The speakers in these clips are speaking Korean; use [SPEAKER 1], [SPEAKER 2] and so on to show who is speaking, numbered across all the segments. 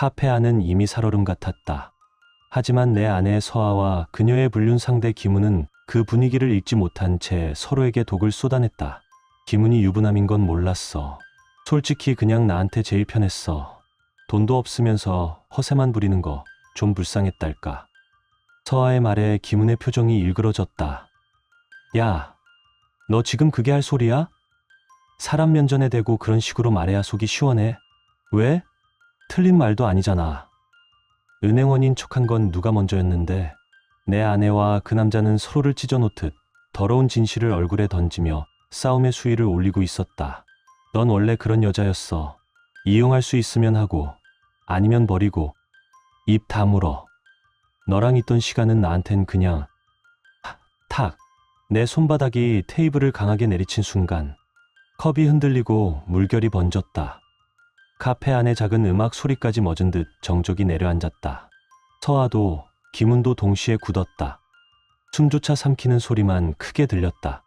[SPEAKER 1] 카페 안은 이미 살얼음 같았다. 하지만 내 아내 서아와 그녀의 불륜 상대 김우는 그 분위기를 읽지 못한 채 서로에게 독을 쏟아냈다. 김은이 유부남인 건 몰랐어. 솔직히 그냥 나한테 제일 편했어. 돈도 없으면서 허세만 부리는 거 좀 불쌍했달까. 서아의 말에 김은의 표정이 일그러졌다. 야, 너 지금 그게 할 소리야? 사람 면전에 대고 그런 식으로 말해야 속이 시원해. 왜? 틀린 말도 아니잖아. 은행원인 척한 건 누가 먼저였는데 내 아내와 그 남자는 서로를 찢어놓듯 더러운 진실을 얼굴에 던지며 싸움의 수위를 올리고 있었다. 넌 원래 그런 여자였어. 이용할 수 있으면 하고 아니면 버리고 입 다물어. 너랑 있던 시간은 나한텐 그냥 탁. 내 손바닥이 테이블을 강하게 내리친 순간 컵이 흔들리고 물결이 번졌다. 카페 안에 작은 음악 소리까지 멎은 듯 정적이 내려앉았다. 서아도 김은도 동시에 굳었다. 숨조차 삼키는 소리만 크게 들렸다.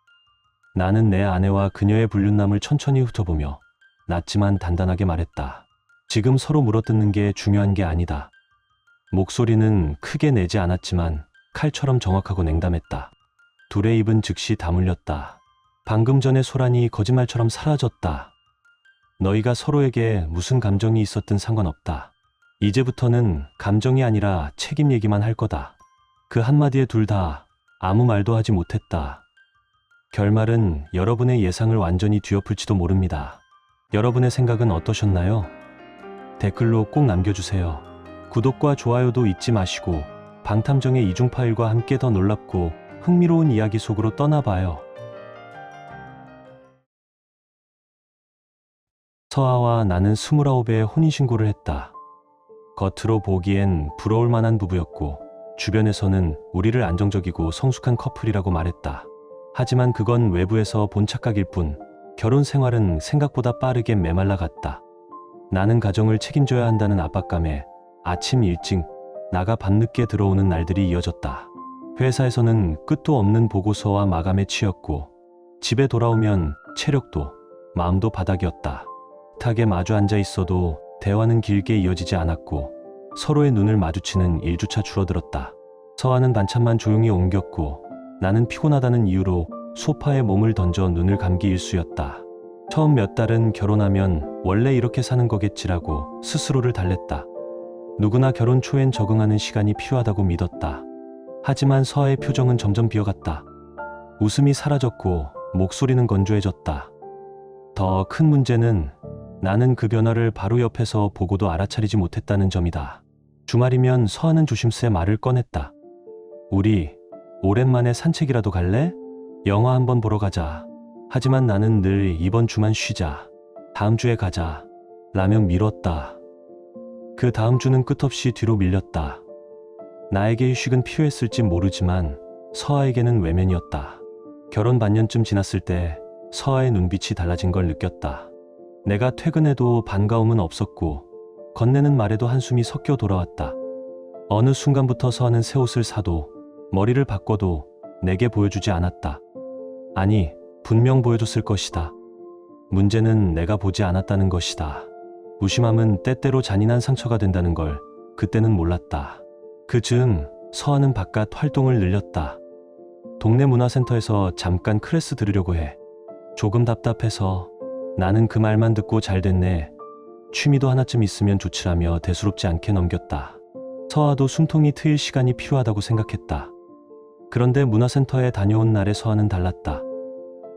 [SPEAKER 1] 나는 내 아내와 그녀의 불륜남을 천천히 훑어보며 낮지만 단단하게 말했다. 지금 서로 물어뜯는 게 중요한 게 아니다. 목소리는 크게 내지 않았지만 칼처럼 정확하고 냉담했다. 둘의 입은 즉시 다물렸다. 방금 전의 소란이 거짓말처럼 사라졌다. 너희가 서로에게 무슨 감정이 있었든 상관없다. 이제부터는 감정이 아니라 책임 얘기만 할 거다. 그 한마디에 둘 다 아무 말도 하지 못했다. 결말은 여러분의 예상을 완전히 뒤엎을지도 모릅니다. 여러분의 생각은 어떠셨나요? 댓글로 꼭 남겨주세요. 구독과 좋아요도 잊지 마시고 방탐정의 이중 파일과 함께 더 놀랍고 흥미로운 이야기 속으로 떠나봐요. 서아와 나는 29에 혼인신고를 했다. 겉으로 보기엔 부러울 만한 부부였고 주변에서는 우리를 안정적이고 성숙한 커플이라고 말했다. 하지만 그건 외부에서 본 착각일 뿐 결혼 생활은 생각보다 빠르게 메말라 갔다. 나는 가정을 책임져야 한다는 압박감에 아침 일찍 나가 밤늦게 들어오는 날들이 이어졌다. 회사에서는 끝도 없는 보고서와 마감에 치였고 집에 돌아오면 체력도 마음도 바닥이었다. 탁에 마주 앉아 있어도 대화는 길게 이어지지 않았고 서로의 눈을 마주치는 일조차 줄어들었다. 서아는 반찬만 조용히 옮겼고 나는 피곤하다는 이유로 소파에 몸을 던져 눈을 감기 일쑤였다. 처음 몇 달은 결혼하면 원래 이렇게 사는 거겠지라고 스스로를 달랬다. 누구나 결혼 초엔 적응하는 시간이 필요하다고 믿었다. 하지만 서아의 표정은 점점 비어갔다. 웃음이 사라졌고 목소리는 건조해졌다. 더 큰 문제는 나는 그 변화를 바로 옆에서 보고도 알아차리지 못했다는 점이다. 주말이면 서아는 조심스레 말을 꺼냈다. 우리 오랜만에 산책이라도 갈래? 영화 한번 보러 가자. 하지만 나는 늘 이번 주만 쉬자. 다음 주에 가자. 라며 미뤘다. 그 다음 주는 끝없이 뒤로 밀렸다. 나에게 휴식은 필요했을지 모르지만 서아에게는 외면이었다. 결혼 반년쯤 지났을 때 서아의 눈빛이 달라진 걸 느꼈다. 내가 퇴근해도 반가움은 없었고 건네는 말에도 한숨이 섞여 돌아왔다. 어느 순간부터 서아는 새 옷을 사도 머리를 바꿔도 내게 보여주지 않았다. 아니, 분명 보여줬을 것이다. 문제는 내가 보지 않았다는 것이다. 무심함은 때때로 잔인한 상처가 된다는 걸 그때는 몰랐다. 그 즈음 서아는 바깥 활동을 늘렸다. 동네 문화센터에서 잠깐 클래스 들으려고 해. 조금 답답해서 나는 그 말만 듣고 잘 됐네. 취미도 하나쯤 있으면 좋지라며 대수롭지 않게 넘겼다. 서아도 숨통이 트일 시간이 필요하다고 생각했다. 그런데 문화센터에 다녀온 날의 서아는 달랐다.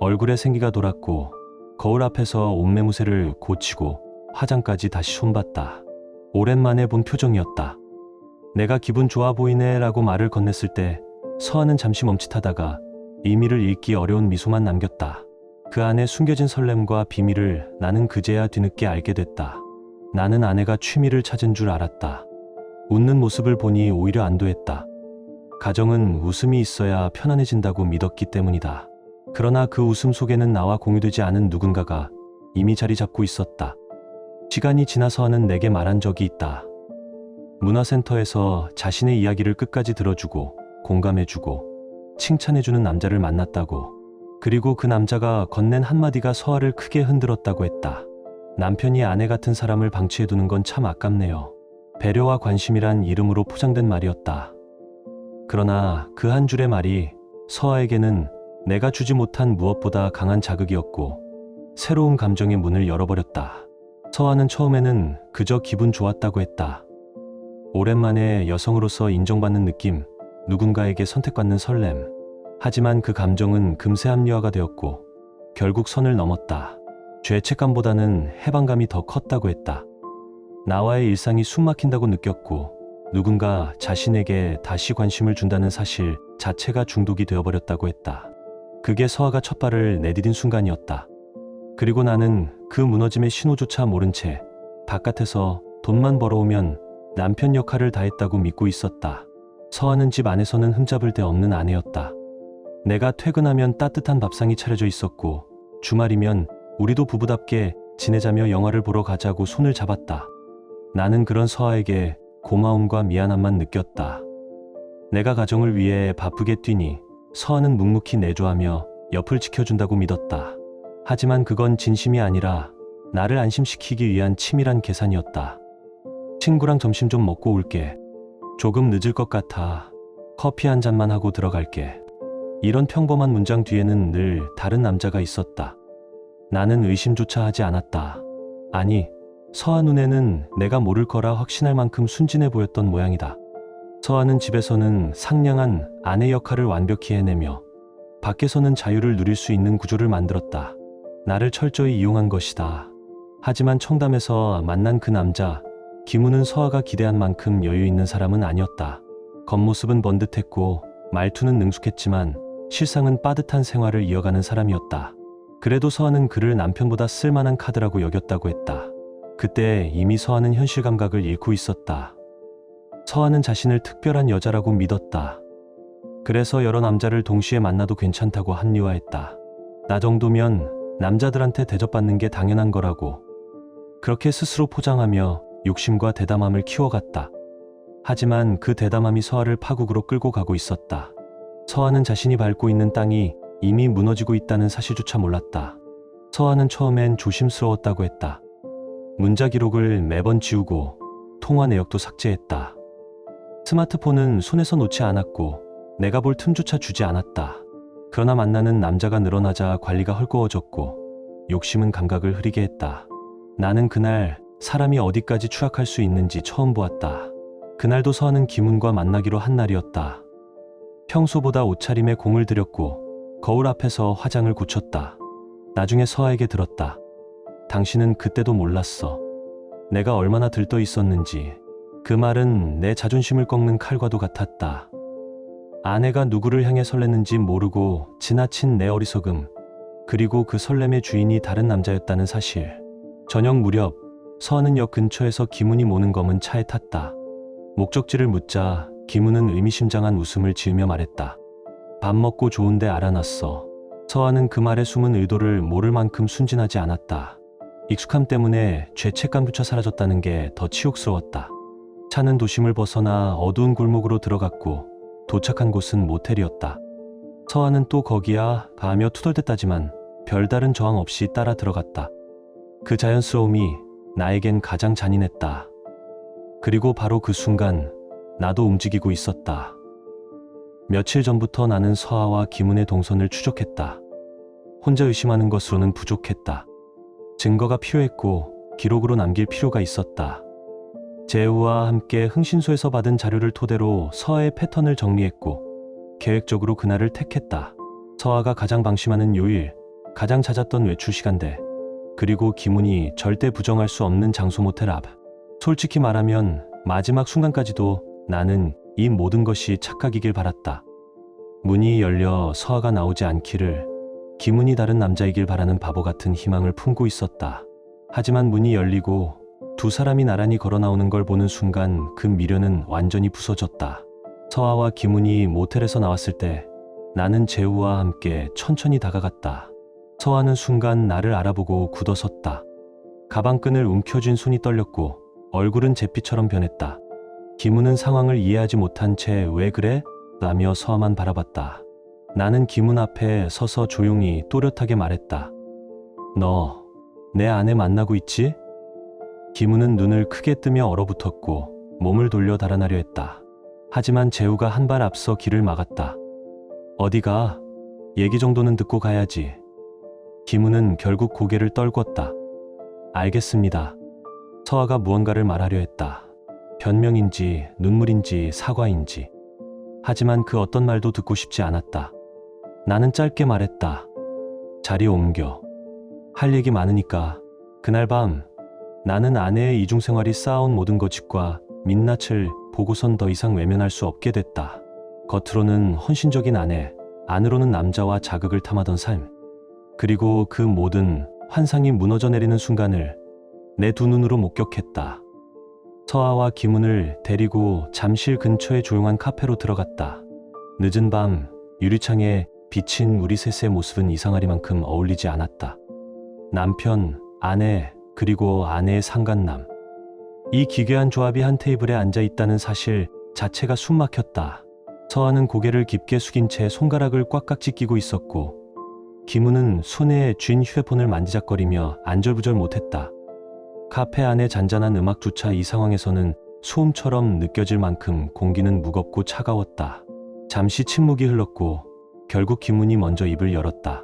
[SPEAKER 1] 얼굴에 생기가 돌았고 거울 앞에서 옷매무새를 고치고 화장까지 다시 손봤다. 오랜만에 본 표정이었다. 내가 기분 좋아 보이네 라고 말을 건넸을 때 서아는 잠시 멈칫하다가 의미를 읽기 어려운 미소만 남겼다. 그 안에 숨겨진 설렘과 비밀을 나는 그제야 뒤늦게 알게 됐다. 나는 아내가 취미를 찾은 줄 알았다. 웃는 모습을 보니 오히려 안도했다. 가정은 웃음이 있어야 편안해진다고 믿었기 때문이다. 그러나 그 웃음 속에는 나와 공유되지 않은 누군가가 이미 자리 잡고 있었다. 시간이 지나서는 내게 말한 적이 있다. 문화센터에서 자신의 이야기를 끝까지 들어주고 공감해주고 칭찬해주는 남자를 만났다고. 그리고 그 남자가 건넨 한마디가 서아를 크게 흔들었다고 했다. 남편이 아내 같은 사람을 방치해두는 건 참 아깝네요. 배려와 관심이란 이름으로 포장된 말이었다. 그러나 그 한 줄의 말이 서아에게는 내가 주지 못한 무엇보다 강한 자극이었고 새로운 감정의 문을 열어버렸다. 서아는 처음에는 그저 기분 좋았다고 했다. 오랜만에 여성으로서 인정받는 느낌, 누군가에게 선택받는 설렘. 하지만 그 감정은 금세 합리화가 되었고 결국 선을 넘었다. 죄책감보다는 해방감이 더 컸다고 했다. 나와의 일상이 숨막힌다고 느꼈고 누군가 자신에게 다시 관심을 준다는 사실 자체가 중독이 되어버렸다고 했다. 그게 서아가 첫 발을 내디딘 순간이었다. 그리고 나는 그 무너짐의 신호조차 모른 채 바깥에서 돈만 벌어오면 남편 역할을 다했다고 믿고 있었다. 서아는 집 안에서는 흠잡을 데 없는 아내였다. 내가 퇴근하면 따뜻한 밥상이 차려져 있었고 주말이면 우리도 부부답게 지내자며 영화를 보러 가자고 손을 잡았다. 나는 그런 서아에게 고마움과 미안함만 느꼈다. 내가 가정을 위해 바쁘게 뛰니 서아는 묵묵히 내조하며 옆을 지켜준다고 믿었다. 하지만 그건 진심이 아니라 나를 안심시키기 위한 치밀한 계산이었다. 친구랑 점심 좀 먹고 올게. 조금 늦을 것 같아. 커피 한 잔만 하고 들어갈게. 이런 평범한 문장 뒤에는 늘 다른 남자가 있었다. 나는 의심조차 하지 않았다. 아니, 서아 눈에는 내가 모를 거라 확신할 만큼 순진해 보였던 모양이다. 서아는 집에서는 상냥한 아내 역할을 완벽히 해내며 밖에서는 자유를 누릴 수 있는 구조를 만들었다. 나를 철저히 이용한 것이다. 하지만 청담에서 만난 그 남자, 김우는 서아가 기대한 만큼 여유 있는 사람은 아니었다. 겉모습은 번듯했고 말투는 능숙했지만 실상은 빠듯한 생활을 이어가는 사람이었다. 그래도 서아는 그를 남편보다 쓸만한 카드라고 여겼다고 했다. 그때 이미 서아는 현실 감각을 잃고 있었다. 서아는 자신을 특별한 여자라고 믿었다. 그래서 여러 남자를 동시에 만나도 괜찮다고 합리화했다. 나 정도면 남자들한테 대접받는 게 당연한 거라고. 그렇게 스스로 포장하며 욕심과 대담함을 키워갔다. 하지만 그 대담함이 서아를 파국으로 끌고 가고 있었다. 서아는 자신이 밟고 있는 땅이 이미 무너지고 있다는 사실조차 몰랐다. 서아는 처음엔 조심스러웠다고 했다. 문자 기록을 매번 지우고 통화 내역도 삭제했다. 스마트폰은 손에서 놓지 않았고 내가 볼 틈조차 주지 않았다. 그러나 만나는 남자가 늘어나자 관리가 헐거워졌고 욕심은 감각을 흐리게 했다. 나는 그날 사람이 어디까지 추락할 수 있는지 처음 보았다. 그날도 서아는 김훈과 만나기로 한 날이었다. 평소보다 옷차림에 공을 들였고 거울 앞에서 화장을 고쳤다. 나중에 서아에게 들었다. 당신은 그때도 몰랐어. 내가 얼마나 들떠 있었는지. 그 말은 내 자존심을 꺾는 칼과도 같았다. 아내가 누구를 향해 설렜는지 모르고 지나친 내 어리석음, 그리고 그 설렘의 주인이 다른 남자였다는 사실. 저녁 무렵 서아는 역 근처에서 김훈이 모는 검은 차에 탔다. 목적지를 묻자 김훈은 의미심장한 웃음을 지으며 말했다. 밥 먹고 좋은데 알아놨어. 서아는 그 말에 숨은 의도를 모를 만큼 순진하지 않았다. 익숙함 때문에 죄책감조차 사라졌다는 게 더 치욕스러웠다. 차는 도심을 벗어나 어두운 골목으로 들어갔고 도착한 곳은 모텔이었다. 서아는 또 거기야 하며 투덜댔다지만 별다른 저항 없이 따라 들어갔다. 그 자연스러움이 나에겐 가장 잔인했다. 그리고 바로 그 순간 나도 움직이고 있었다. 며칠 전부터 나는 서아와 김훈의 동선을 추적했다. 혼자 의심하는 것으로는 부족했다. 증거가 필요했고 기록으로 남길 필요가 있었다. 재우와 함께 흥신소에서 받은 자료를 토대로 서아의 패턴을 정리했고 계획적으로 그날을 택했다. 서아가 가장 방심하는 요일, 가장 잦았던 외출 시간대, 그리고 김훈이 절대 부정할 수 없는 장소 모텔 앞. 솔직히 말하면 마지막 순간까지도 나는 이 모든 것이 착각이길 바랐다. 문이 열려 서아가 나오지 않기를, 김훈이 다른 남자이길 바라는 바보 같은 희망을 품고 있었다. 하지만 문이 열리고 두 사람이 나란히 걸어 나오는 걸 보는 순간 그 미련은 완전히 부서졌다. 서아와 김훈이 모텔에서 나왔을 때 나는 재우와 함께 천천히 다가갔다. 서아는 순간 나를 알아보고 굳어섰다. 가방끈을 움켜쥔 손이 떨렸고 얼굴은 잿빛처럼 변했다. 김훈은 상황을 이해하지 못한 채 왜 그래? 라며 서아만 바라봤다. 나는 김훈 앞에 서서 조용히 또렷하게 말했다. 너 내 아내 만나고 있지? 김훈은 눈을 크게 뜨며 얼어붙었고 몸을 돌려 달아나려 했다. 하지만 재우가 한 발 앞서 길을 막았다. 어디가? 얘기 정도는 듣고 가야지. 김우는 결국 고개를 떨궜다. 알겠습니다. 서아가 무언가를 말하려 했다. 변명인지 눈물인지 사과인지. 하지만 그 어떤 말도 듣고 싶지 않았다. 나는 짧게 말했다. 자리 옮겨. 할 얘기 많으니까. 그날 밤 나는 아내의 이중생활이 쌓아온 모든 거짓과 민낯을 보고선 더 이상 외면할 수 없게 됐다. 겉으로는 헌신적인 아내, 안으로는 남자와 자극을 탐하던 삶. 그리고 그 모든 환상이 무너져 내리는 순간을 내 두 눈으로 목격했다. 서아와 김은을 데리고 잠실 근처의 조용한 카페로 들어갔다. 늦은 밤 유리창에 비친 우리 셋의 모습은 이상하리만큼 어울리지 않았다. 남편, 아내, 그리고 아내의 상간남. 이 기괴한 조합이 한 테이블에 앉아 있다는 사실 자체가 숨막혔다. 서아는 고개를 깊게 숙인 채 손가락을 꽉꽉 찢기고 있었고, 김우는 손에 쥔 휴대폰을 만지작거리며 안절부절 못했다. 카페 안의 잔잔한 음악조차 이 상황에서는 소음처럼 느껴질 만큼 공기는 무겁고 차가웠다. 잠시 침묵이 흘렀고 결국 김문이 먼저 입을 열었다.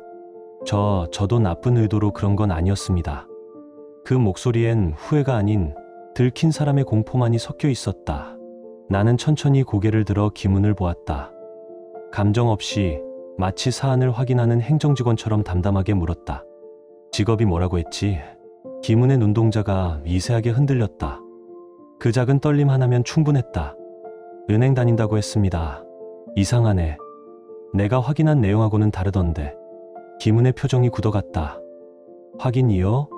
[SPEAKER 1] 저도 나쁜 의도로 그런 건 아니었습니다. 그 목소리엔 후회가 아닌 들킨 사람의 공포만이 섞여 있었다. 나는 천천히 고개를 들어 김문을 보았다. 감정 없이 마치 사안을 확인하는 행정직원처럼 담담하게 물었다. 직업이 뭐라고 했지? 김은의 눈동자가 미세하게 흔들렸다. 그 작은 떨림 하나면 충분했다. 은행 다닌다고 했습니다. 이상하네. 내가 확인한 내용하고는 다르던데. 김은의 표정이 굳어갔다. 확인이요?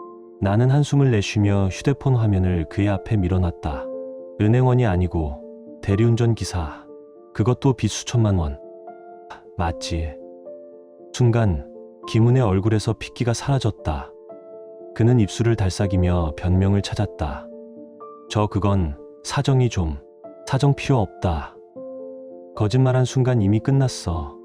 [SPEAKER 1] 나는 한숨을 내쉬며 휴대폰 화면을 그의 앞에 밀어놨다. 은행원이 아니고 대리운전 기사. 그것도 비수천만 원. 맞지. 순간 김은의 얼굴에서 핏기가 사라졌다. 그는 입술을 달싹이며 변명을 찾았다. 그건 사정 필요 없다. 거짓말한 순간 이미 끝났어.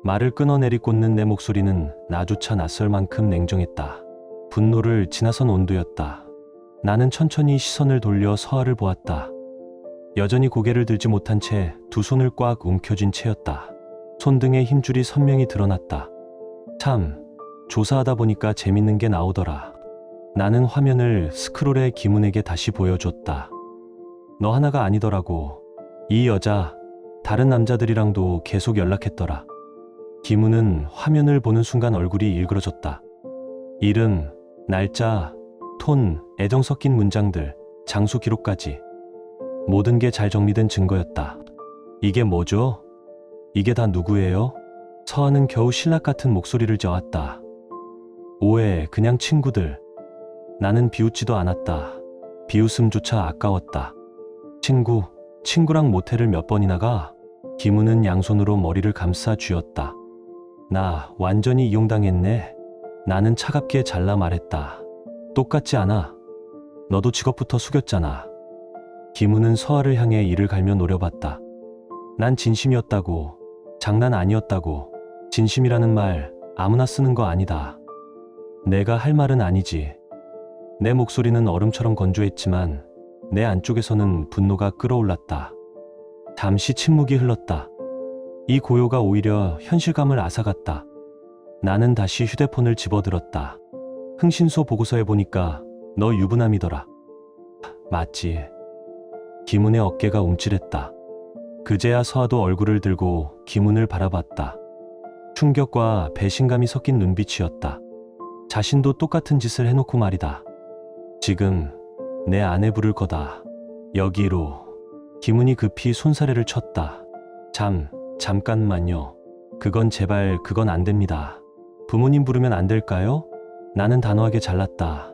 [SPEAKER 1] 말을 끊어내리 꽂는 내 목소리는 나조차 낯설 만큼 냉정했다. 분노를 지나선 온도였다. 나는 천천히 시선을 돌려 서아를 보았다. 여전히 고개를 들지 못한 채 두 손을 꽉 움켜쥔 채였다. 손등의 힘줄이 선명히 드러났다. 참, 조사하다 보니까 재밌는 게 나오더라. 나는 화면을 스크롤해 김은에게 다시 보여줬다. 너 하나가 아니더라고. 이 여자 다른 남자들이랑도 계속 연락했더라. 김은은 화면을 보는 순간 얼굴이 일그러졌다. 이름, 날짜, 톤, 애정 섞인 문장들, 장소 기록까지. 모든 게 잘 정리된 증거였다. 이게 뭐죠? 이게 다 누구예요? 서아는 겨우 신락 같은 목소리를 저었다. 오해, 그냥 친구들. 나는 비웃지도 않았다. 비웃음조차 아까웠다. 친구랑 모텔을 몇 번이나 가? 김우는 양손으로 머리를 감싸 쥐었다. 나 완전히 이용당했네. 나는 차갑게 잘라 말했다. 똑같지 않아. 너도 직업부터 숙였잖아. 김우는 서아를 향해 이를 갈며 노려봤다. 난 진심이었다고. 장난 아니었다고. 진심이라는 말 아무나 쓰는 거 아니다. 내가 할 말은 아니지. 내 목소리는 얼음처럼 건조했지만 내 안쪽에서는 분노가 끓어올랐다. 잠시 침묵이 흘렀다. 이 고요가 오히려 현실감을 앗아갔다. 나는 다시 휴대폰을 집어들었다. 흥신소 보고서에 보니까 너 유부남이더라. 맞지. 김은의 어깨가 움찔했다. 그제야 서아도 얼굴을 들고 김은을 바라봤다. 충격과 배신감이 섞인 눈빛이었다. 자신도 똑같은 짓을 해놓고 말이다. 지금 내 아내 부를 거다. 여기로. 김은이 급히 손사래를 쳤다. 잠깐만요. 그건 안 됩니다. 부모님 부르면 안 될까요? 나는 단호하게 잘랐다.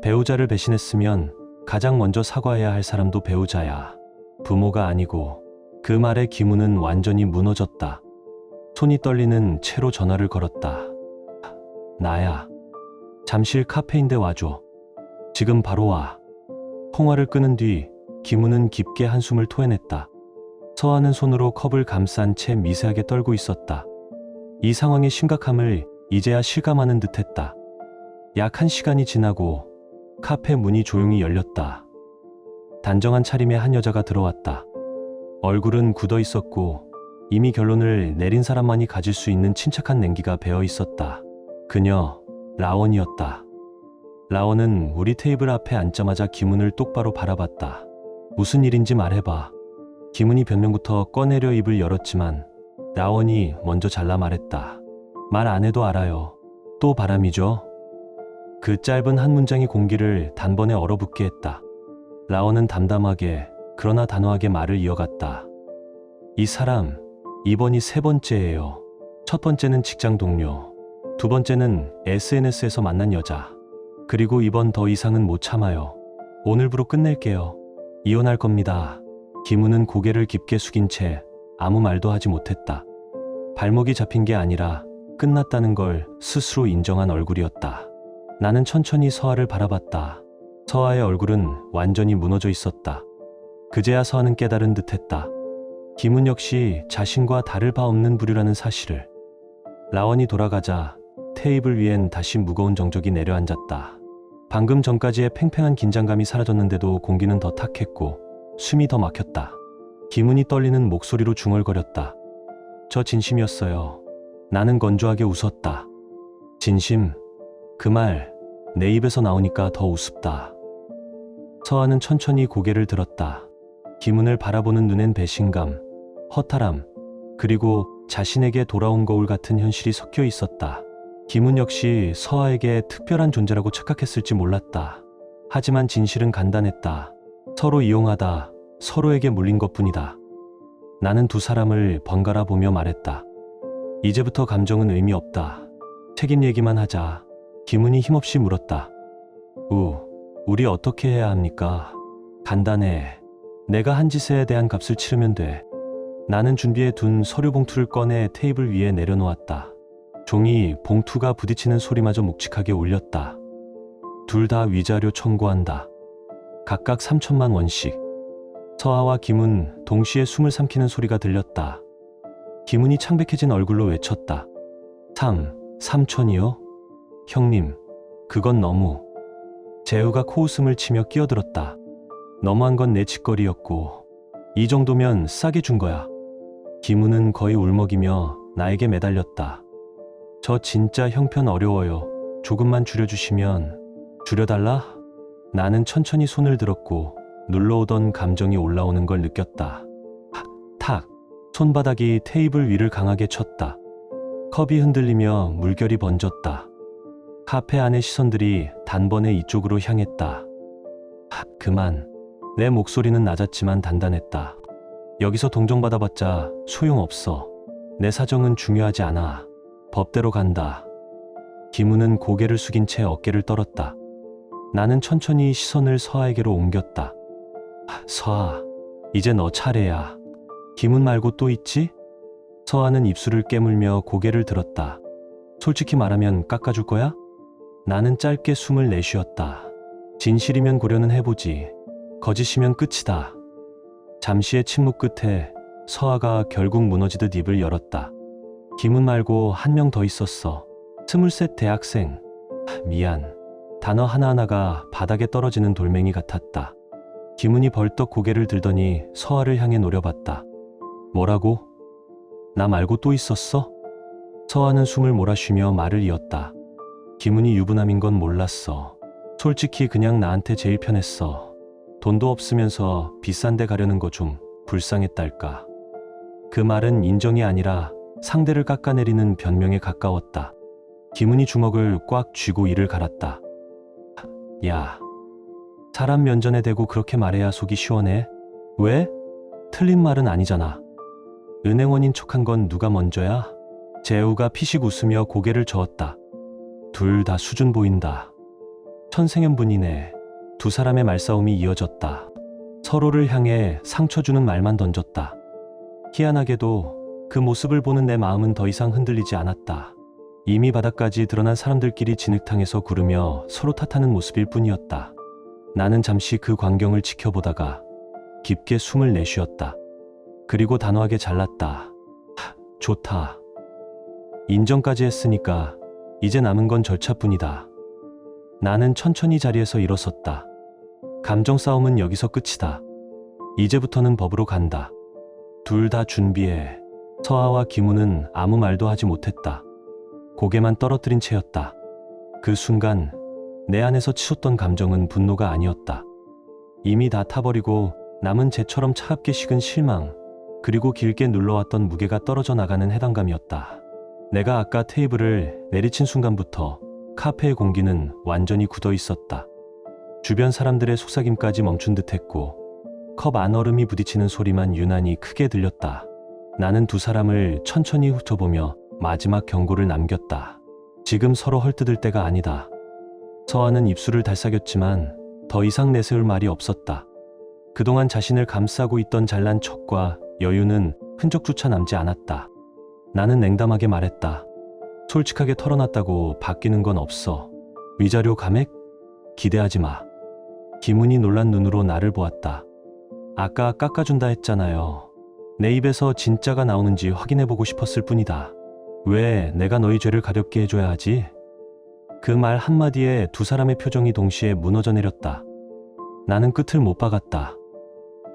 [SPEAKER 1] 배우자를 배신했으면 가장 먼저 사과해야 할 사람도 배우자야. 부모가 아니고. 그 말에 김은은 완전히 무너졌다. 손이 떨리는 채로 전화를 걸었다. 나야. 잠실 카페인데 와줘. 지금 바로 와. 통화를 끊은 뒤 김우는 깊게 한숨을 토해냈다. 서아는 손으로 컵을 감싼 채 미세하게 떨고 있었다. 이 상황의 심각함을 이제야 실감하는 듯했다. 약 1시간이 지나고 카페 문이 조용히 열렸다. 단정한 차림의 한 여자가 들어왔다. 얼굴은 굳어 있었고 이미 결론을 내린 사람만이 가질 수 있는 침착한 냉기가 배어 있었다. 그녀 라원이었다. 라원은 우리 테이블 앞에 앉자마자 김훈을 똑바로 바라봤다. 무슨 일인지 말해봐. 김훈이 변명부터 꺼내려 입을 열었지만 라원이 먼저 잘라 말했다. 말 안 해도 알아요. 또 바람이죠? 그 짧은 한 문장이 공기를 단번에 얼어붙게 했다. 라원은 담담하게 그러나 단호하게 말을 이어갔다. 이 사람 이번이 세 번째예요. 첫 번째는 직장 동료, 두 번째는 SNS에서 만난 여자, 그리고 이번 더 이상은 못 참아요. 오늘부로 끝낼게요. 이혼할 겁니다. 김훈은 고개를 깊게 숙인 채 아무 말도 하지 못했다. 발목이 잡힌 게 아니라 끝났다는 걸 스스로 인정한 얼굴이었다. 나는 천천히 서아를 바라봤다. 서아의 얼굴은 완전히 무너져 있었다. 그제야 서아는 깨달은 듯했다. 김훈 역시 자신과 다를 바 없는 부류라는 사실을. 라원이 돌아가자 테이블 위엔 다시 무거운 정적이 내려앉았다. 방금 전까지의 팽팽한 긴장감이 사라졌는데도 공기는 더 탁했고 숨이 더 막혔다. 김훈이 떨리는 목소리로 중얼거렸다. 저 진심이었어요. 나는 건조하게 웃었다. 진심? 그 말 내 입에서 나오니까 더 우습다. 서아는 천천히 고개를 들었다. 김훈을 바라보는 눈엔 배신감, 허탈함, 그리고 자신에게 돌아온 거울 같은 현실이 섞여 있었다. 김훈 역시 서아에게 특별한 존재라고 착각했을지 몰랐다. 하지만 진실은 간단했다. 서로 이용하다 서로에게 물린 것뿐이다. 나는 두 사람을 번갈아 보며 말했다. 이제부터 감정은 의미 없다. 책임 얘기만 하자. 김훈이 힘없이 물었다. 우리 어떻게 해야 합니까? 간단해. 내가 한 짓에 대한 값을 치르면 돼. 나는 준비해 둔 서류 봉투를 꺼내 테이블 위에 내려놓았다. 종이 봉투가 부딪히는 소리마저 묵직하게 울렸다. 둘 다 위자료 청구한다. 각각 3천만 원씩. 서아와 김훈 동시에 숨을 삼키는 소리가 들렸다. 김훈이 창백해진 얼굴로 외쳤다. 3천이요? 형님, 그건 너무. 재우가 코웃음을 치며 끼어들었다. 너무한 건 내 짓거리였고 이 정도면 싸게 준 거야. 김훈은 거의 울먹이며 나에게 매달렸다. 저 진짜 형편 어려워요. 조금만 줄여주시면. 줄여달라? 나는 천천히 손을 들었고 눌러오던 감정이 올라오는 걸 느꼈다. 탁! 손바닥이 테이블 위를 강하게 쳤다. 컵이 흔들리며 물결이 번졌다. 카페 안의 시선들이 단번에 이쪽으로 향했다. 그만. 내 목소리는 낮았지만 단단했다. 여기서 동정받아봤자 소용없어. 내 사정은 중요하지 않아. 법대로 간다. 김훈은 고개를 숙인 채 어깨를 떨었다. 나는 천천히 시선을 서아에게로 옮겼다. 서아, 이제 너 차례야. 김훈 말고 또 있지? 서아는 입술을 깨물며 고개를 들었다. 솔직히 말하면 깎아줄 거야? 나는 짧게 숨을 내쉬었다. 진실이면 고려는 해보지. 거짓이면 끝이다. 잠시의 침묵 끝에 서아가 결국 무너지듯 입을 열었다. 김훈 말고 한 명 더 있었어. 23 대학생. 미안. 단어 하나하나가 바닥에 떨어지는 돌멩이 같았다. 김훈이 벌떡 고개를 들더니 서아를 향해 노려봤다. 뭐라고? 나 말고 또 있었어? 서아는 숨을 몰아쉬며 말을 이었다. 김훈이 유부남인 건 몰랐어. 솔직히 그냥 나한테 제일 편했어. 돈도 없으면서 비싼 데 가려는 거 좀 불쌍했달까. 그 말은 인정이 아니라 상대를 깎아내리는 변명에 가까웠다. 김훈이 주먹을 꽉 쥐고 이를 갈았다. 야, 사람 면전에 대고 그렇게 말해야 속이 시원해? 왜? 틀린 말은 아니잖아. 은행원인 척한 건 누가 먼저야? 재우가 피식 웃으며 고개를 저었다. 둘 다 수준 보인다. 천생연분이네. 두 사람의 말싸움이 이어졌다. 서로를 향해 상처 주는 말만 던졌다. 희한하게도 그 모습을 보는 내 마음은 더 이상 흔들리지 않았다. 이미 바닥까지 드러난 사람들끼리 진흙탕에서 구르며 서로 탓하는 모습일 뿐이었다. 나는 잠시 그 광경을 지켜보다가 깊게 숨을 내쉬었다. 그리고 단호하게 잘랐다. 좋다. 인정까지 했으니까 이제 남은 건 절차뿐이다. 나는 천천히 자리에서 일어섰다. 감정 싸움은 여기서 끝이다. 이제부터는 법으로 간다. 둘 다 준비해. 서아와 김우는 아무 말도 하지 못했다. 고개만 떨어뜨린 채였다. 그 순간 내 안에서 치솟던 감정은 분노가 아니었다. 이미 다 타버리고 남은 재처럼 차갑게 식은 실망, 그리고 길게 눌러왔던 무게가 떨어져 나가는 해방감이었다. 내가 아까 테이블을 내리친 순간부터 카페의 공기는 완전히 굳어 있었다. 주변 사람들의 속삭임까지 멈춘 듯했고 컵 안 얼음이 부딪히는 소리만 유난히 크게 들렸다. 나는 두 사람을 천천히 훑어보며 마지막 경고를 남겼다. 지금 서로 헐뜯을 때가 아니다. 서아는 입술을 달싹였지만 더 이상 내세울 말이 없었다. 그동안 자신을 감싸고 있던 잘난 척과 여유는 흔적조차 남지 않았다. 나는 냉담하게 말했다. 솔직하게 털어놨다고 바뀌는 건 없어. 위자료 감액? 기대하지 마. 김은이 놀란 눈으로 나를 보았다. 아까 깎아준다 했잖아요. 내 입에서 진짜가 나오는지 확인해보고 싶었을 뿐이다. 왜 내가 너희 죄를 가볍게 해줘야 하지? 그 말 한마디에 두 사람의 표정이 동시에 무너져 내렸다. 나는 끝을 못 박았다.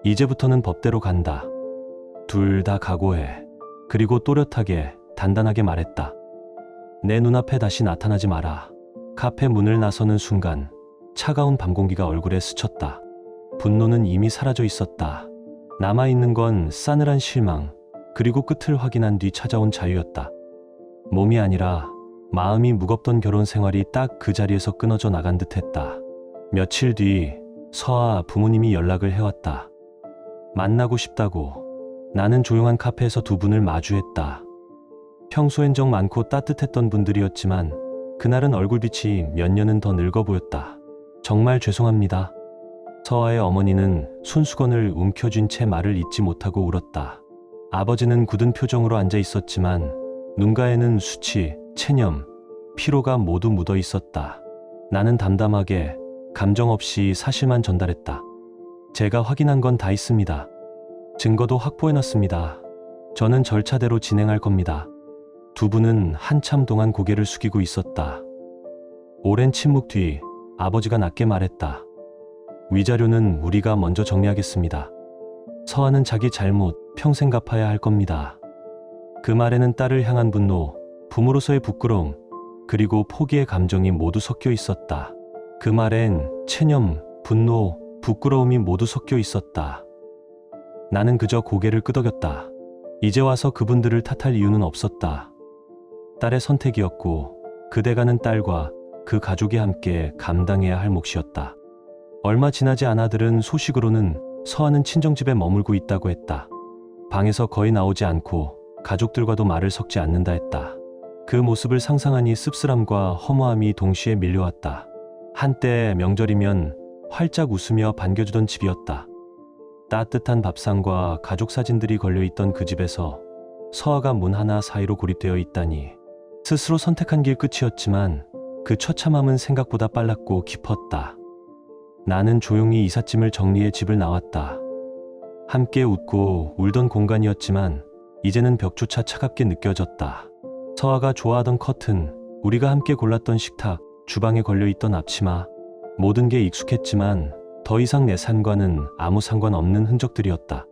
[SPEAKER 1] 이제부터는 법대로 간다. 둘 다 각오해. 그리고 또렷하게 단단하게 말했다. 내 눈앞에 다시 나타나지 마라. 카페 문을 나서는 순간 차가운 밤 공기가 얼굴에 스쳤다. 분노는 이미 사라져 있었다. 남아있는 건 싸늘한 실망, 그리고 끝을 확인한 뒤 찾아온 자유였다. 몸이 아니라 마음이 무겁던 결혼 생활이 딱 그 자리에서 끊어져 나간 듯했다. 며칠 뒤 서아 부모님이 연락을 해왔다. 만나고 싶다고. 나는 조용한 카페에서 두 분을 마주했다. 평소엔 정 많고 따뜻했던 분들이었지만 그날은 얼굴빛이 몇 년은 더 늙어 보였다. 정말 죄송합니다. 서아의 어머니는 손수건을 움켜쥔 채 말을 잇지 못하고 울었다. 아버지는 굳은 표정으로 앉아 있었지만 눈가에는 수치, 체념, 피로가 모두 묻어 있었다. 나는 담담하게 감정 없이 사실만 전달했다. 제가 확인한 건 다 있습니다. 증거도 확보해놨습니다. 저는 절차대로 진행할 겁니다. 두 분은 한참 동안 고개를 숙이고 있었다. 오랜 침묵 뒤 아버지가 낮게 말했다. 위자료는 우리가 먼저 정리하겠습니다. 서아는 자기 잘못 평생 갚아야 할 겁니다. 그 말에는 딸을 향한 분노, 부모로서의 부끄러움, 그리고 포기의 감정이 모두 섞여 있었다. 그 말엔 체념, 분노, 부끄러움이 모두 섞여 있었다. 나는 그저 고개를 끄덕였다. 이제 와서 그분들을 탓할 이유는 없었다. 딸의 선택이었고 그대가는 딸과 그 가족이 함께 감당해야 할 몫이었다. 얼마 지나지 않아 들은 소식으로는 서아는 친정집에 머물고 있다고 했다. 방에서 거의 나오지 않고 가족들과도 말을 섞지 않는다 했다. 그 모습을 상상하니 씁쓸함과 허무함이 동시에 밀려왔다. 한때 명절이면 활짝 웃으며 반겨주던 집이었다. 따뜻한 밥상과 가족 사진들이 걸려있던 그 집에서 서아가 문 하나 사이로 고립되어 있다니. 스스로 선택한 길 끝이었지만 그 처참함은 생각보다 빨랐고 깊었다. 나는 조용히 이삿짐을 정리해 집을 나왔다. 함께 웃고 울던 공간이었지만 이제는 벽조차 차갑게 느껴졌다. 서아가 좋아하던 커튼, 우리가 함께 골랐던 식탁, 주방에 걸려있던 앞치마, 모든 게 익숙했지만 더 이상 내 삶과는 아무 상관없는 흔적들이었다.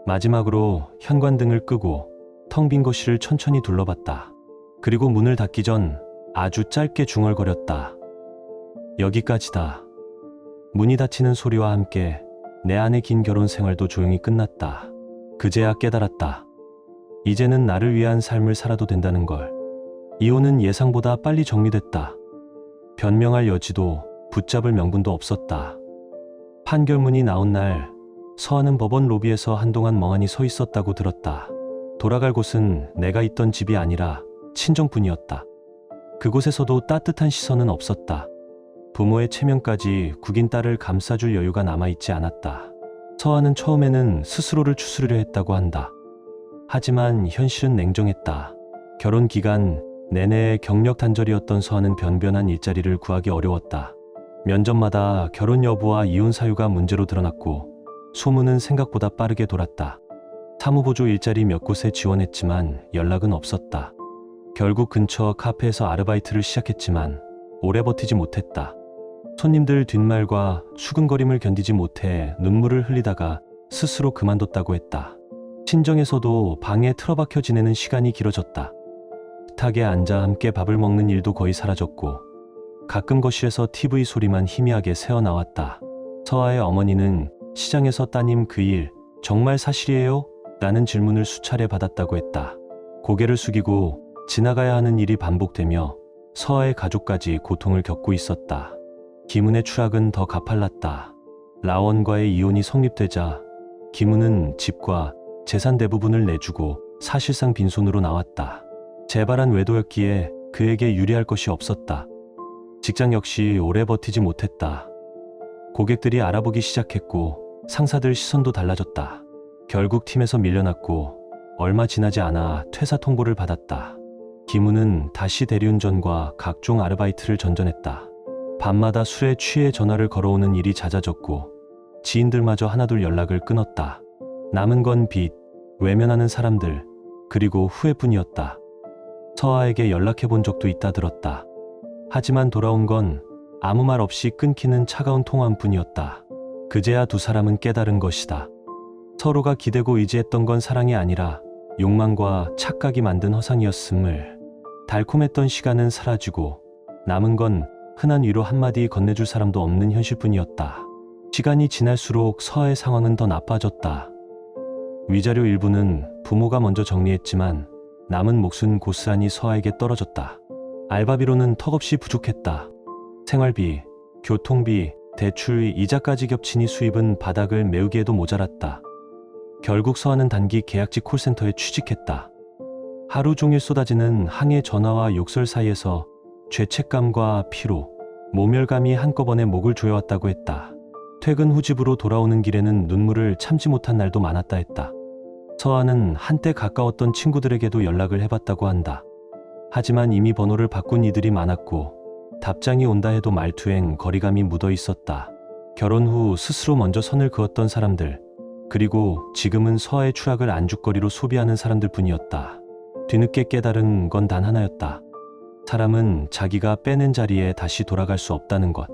[SPEAKER 1] 마지막으로 현관등을 끄고 텅 빈 거실을 천천히 둘러봤다. 그리고 문을 닫기 전 아주 짧게 중얼거렸다. 여기까지다. 문이 닫히는 소리와 함께 내 안의 긴 결혼 생활도 조용히 끝났다. 그제야 깨달았다. 이제는 나를 위한 삶을 살아도 된다는 걸. 이혼은 예상보다 빨리 정리됐다. 변명할 여지도 붙잡을 명분도 없었다. 판결문이 나온 날 서아는 법원 로비에서 한동안 멍하니 서 있었다고 들었다. 돌아갈 곳은 내가 있던 집이 아니라 친정뿐이었다. 그곳에서도 따뜻한 시선은 없었다. 부모의 체면까지 구긴 딸을 감싸줄 여유가 남아있지 않았다. 서아는 처음에는 스스로를 추스르려 했다고 한다. 하지만 현실은 냉정했다. 결혼 기간 내내 경력 단절이었던 서아는 변변한 일자리를 구하기 어려웠다. 면접마다 결혼 여부와 이혼 사유가 문제로 드러났고 소문은 생각보다 빠르게 돌았다. 사무보조 일자리 몇 곳에 지원했지만 연락은 없었다. 결국 근처 카페에서 아르바이트를 시작했지만 오래 버티지 못했다. 손님들 뒷말과 수근거림을 견디지 못해 눈물을 흘리다가 스스로 그만뒀다고 했다. 친정에서도 방에 틀어박혀 지내는 시간이 길어졌다. 식탁에 앉아 함께 밥을 먹는 일도 거의 사라졌고 가끔 거실에서 TV 소리만 희미하게 새어나왔다. 서아의 어머니는 시장에서 따님 그 일 정말 사실이에요? 라는 질문을 수차례 받았다고 했다. 고개를 숙이고 지나가야 하는 일이 반복되며 서아의 가족까지 고통을 겪고 있었다. 김은의 추락은 더 가팔랐다. 라원과의 이혼이 성립되자 김은은 집과 재산 대부분을 내주고 사실상 빈손으로 나왔다. 재발한 외도였기에 그에게 유리할 것이 없었다. 직장 역시 오래 버티지 못했다. 고객들이 알아보기 시작했고 상사들 시선도 달라졌다. 결국 팀에서 밀려났고 얼마 지나지 않아 퇴사 통보를 받았다. 김우는 다시 대리운전과 각종 아르바이트를 전전했다. 밤마다 술에 취해 전화를 걸어오는 일이 잦아졌고 지인들마저 하나둘 연락을 끊었다. 남은 건 빚, 외면하는 사람들, 그리고 후회뿐이었다. 서아에게 연락해본 적도 있다 들었다. 하지만 돌아온 건 아무 말 없이 끊기는 차가운 통화뿐이었다. 그제야 두 사람은 깨달은 것이다. 서로가 기대고 의지했던 건 사랑이 아니라 욕망과 착각이 만든 허상이었음을. 달콤했던 시간은 사라지고 남은 건 흔한 위로 한마디 건네줄 사람도 없는 현실뿐이었다. 시간이 지날수록 서아의 상황은 더 나빠졌다. 위자료 일부는 부모가 먼저 정리했지만 남은 몫은 고스란히 서아에게 떨어졌다. 알바비로는 턱없이 부족했다. 생활비, 교통비, 대출, 이자까지 겹치니 수입은 바닥을 메우기에도 모자랐다. 결국 서아는 단기 계약직 콜센터에 취직했다. 하루 종일 쏟아지는 항해 전화와 욕설 사이에서 죄책감과 피로, 모멸감이 한꺼번에 목을 조여왔다고 했다. 퇴근 후 집으로 돌아오는 길에는 눈물을 참지 못한 날도 많았다 했다. 서아는 한때 가까웠던 친구들에게도 연락을 해봤다고 한다. 하지만 이미 번호를 바꾼 이들이 많았고 답장이 온다 해도 말투엔 거리감이 묻어 있었다. 결혼 후 스스로 먼저 선을 그었던 사람들, 그리고 지금은 서아의 추락을 안주거리로 소비하는 사람들 뿐이었다. 뒤늦게 깨달은 건 단 하나였다. 사람은 자기가 빼낸 자리에 다시 돌아갈 수 없다는 것.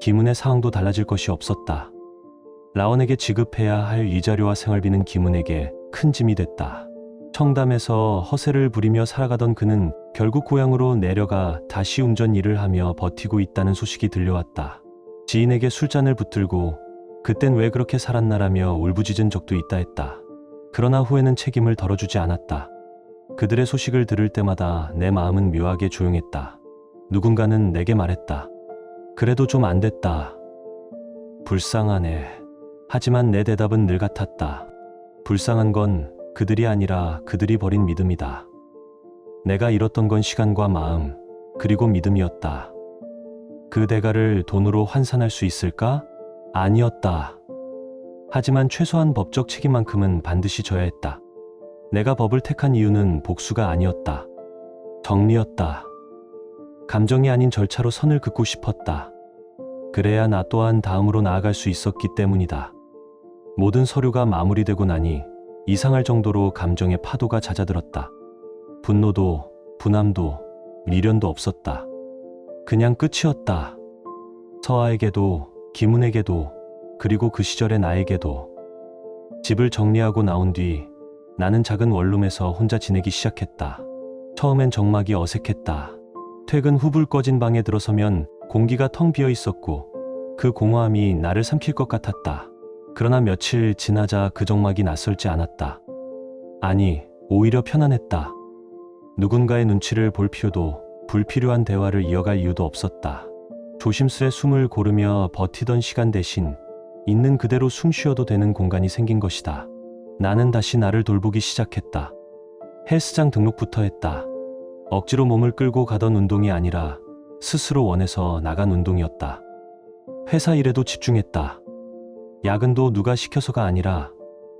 [SPEAKER 1] 김은의 상황도 달라질 것이 없었다. 라원에게 지급해야 할 위자료와 생활비는 김은에게 큰 짐이 됐다. 청담에서 허세를 부리며 살아가던 그는 결국 고향으로 내려가 다시 운전 일을 하며 버티고 있다는 소식이 들려왔다. 지인에게 술잔을 붙들고 그땐 왜 그렇게 살았나라며 울부짖은 적도 있다 했다. 그러나 후에는 책임을 덜어주지 않았다. 그들의 소식을 들을 때마다 내 마음은 묘하게 조용했다. 누군가는 내게 말했다. 그래도 좀 안 됐다. 불쌍하네. 하지만 내 대답은 늘 같았다. 불쌍한 건 그들이 아니라 그들이 버린 믿음이다. 내가 잃었던 건 시간과 마음, 그리고 믿음이었다. 그 대가를 돈으로 환산할 수 있을까? 아니었다. 하지만 최소한 법적 책임만큼은 반드시 져야 했다. 내가 법을 택한 이유는 복수가 아니었다. 정리였다. 감정이 아닌 절차로 선을 긋고 싶었다. 그래야 나 또한 다음으로 나아갈 수 있었기 때문이다. 모든 서류가 마무리되고 나니 이상할 정도로 감정의 파도가 잦아들었다. 분노도, 분함도, 미련도 없었다. 그냥 끝이었다. 서아에게도, 김은에게도, 그리고 그 시절의 나에게도. 집을 정리하고 나온 뒤 나는 작은 원룸에서 혼자 지내기 시작했다. 처음엔 정막이 어색했다. 퇴근 후 불 꺼진 방에 들어서면 공기가 텅 비어 있었고 그 공허함이 나를 삼킬 것 같았다. 그러나 며칠 지나자 그 정막이 낯설지 않았다. 아니, 오히려 편안했다. 누군가의 눈치를 볼 필요도, 불필요한 대화를 이어갈 이유도 없었다. 조심스레 숨을 고르며 버티던 시간 대신 있는 그대로 숨 쉬어도 되는 공간이 생긴 것이다. 나는 다시 나를 돌보기 시작했다. 헬스장 등록부터 했다. 억지로 몸을 끌고 가던 운동이 아니라 스스로 원해서 나간 운동이었다. 회사 일에도 집중했다. 야근도 누가 시켜서가 아니라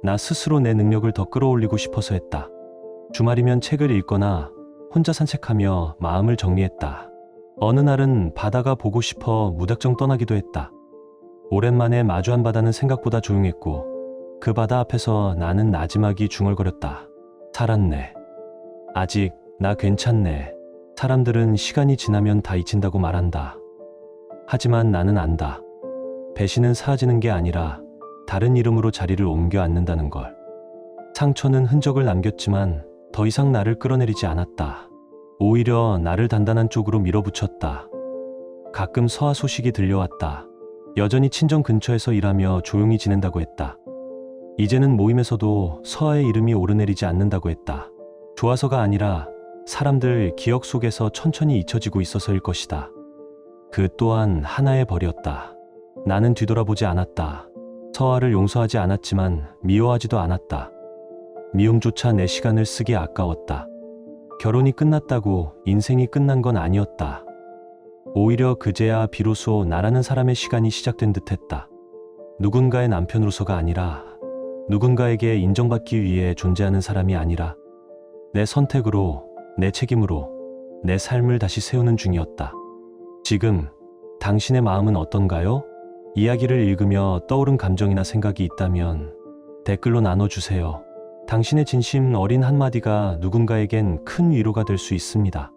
[SPEAKER 1] 나 스스로 내 능력을 더 끌어올리고 싶어서 했다. 주말이면 책을 읽거나 혼자 산책하며 마음을 정리했다. 어느 날은 바다가 보고 싶어 무작정 떠나기도 했다. 오랜만에 마주한 바다는 생각보다 조용했고 그 바다 앞에서 나는 나지막이 중얼거렸다. 살았네. 아직 나 괜찮네. 사람들은 시간이 지나면 다 잊힌다고 말한다. 하지만 나는 안다. 배신은 사라지는 게 아니라 다른 이름으로 자리를 옮겨 앉는다는 걸. 상처는 흔적을 남겼지만 더 이상 나를 끌어내리지 않았다. 오히려 나를 단단한 쪽으로 밀어붙였다. 가끔 서아 소식이 들려왔다. 여전히 친정 근처에서 일하며 조용히 지낸다고 했다. 이제는 모임에서도 서아의 이름이 오르내리지 않는다고 했다. 좋아서가 아니라 사람들 기억 속에서 천천히 잊혀지고 있어서일 것이다. 그 또한 하나의 벌이었다. 나는 뒤돌아보지 않았다. 서아를 용서하지 않았지만 미워하지도 않았다. 미움조차 내 시간을 쓰기 아까웠다. 결혼이 끝났다고 인생이 끝난 건 아니었다. 오히려 그제야 비로소 나라는 사람의 시간이 시작된 듯했다. 누군가의 남편으로서가 아니라 누군가에게 인정받기 위해 존재하는 사람이 아니라 내 선택으로, 내 책임으로 내 삶을 다시 세우는 중이었다. 지금 당신의 마음은 어떤가요? 이야기를 읽으며 떠오른 감정이나 생각이 있다면 댓글로 나눠주세요. 당신의 진심 어린 한마디가 누군가에겐 큰 위로가 될 수 있습니다.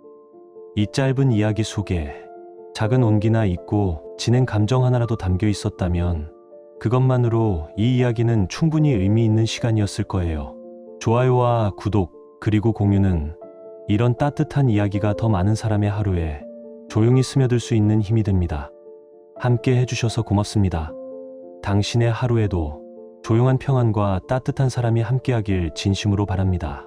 [SPEAKER 1] 이 짧은 이야기 속에 작은 온기나 잊고 지낸 감정 하나라도 담겨 있었다면 그것만으로 이 이야기는 충분히 의미 있는 시간이었을 거예요. 좋아요와 구독 그리고 공유는 이런 따뜻한 이야기가 더 많은 사람의 하루에 조용히 스며들 수 있는 힘이 됩니다. 함께 해주셔서 고맙습니다. 당신의 하루에도 조용한 평안과 따뜻한 사람이 함께하길 진심으로 바랍니다.